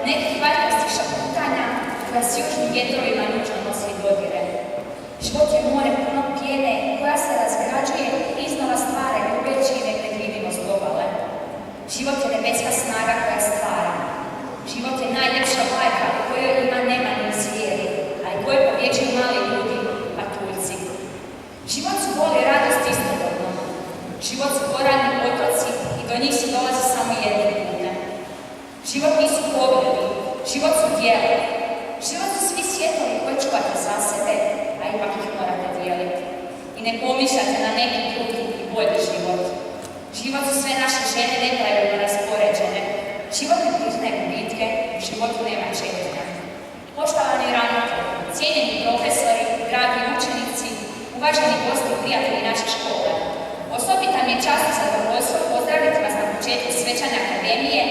nekih valjkastih šaputanja koja s južnim vjetrovima nužno nosi dodire. Život je more puno pjene koja se razgrađuje i iznova stvara ljubeći i nepredvidivost obale. Život je nebeska snaga koja stvara. Život je najljepša bajka u kojoj ima nema ni zvijeri, a i koje pobjeđuju mali ljudi, patuljci. Život su bol i radost istodobno. Život su poradni otoci i do njih se dolazi samo jednim putem. Život nisu pogledi, život su djela. Život su svi svjetovi koje čuvate za sebe, a ipak ih morate dijeliti. I ne pomišljate na neki drugi i bolji život. Život su sve naše žene nepravilno raspoređene. Život ne priznaje gubitke, u životu nema čekanja. Poštovani ravnatelji, cijenjeni profesori, dragi učenici, uvaženi gosti i prijatelji naše škole, osobita mi je čast i zadovoljstvo pozdraviti vas na početku svečane akademije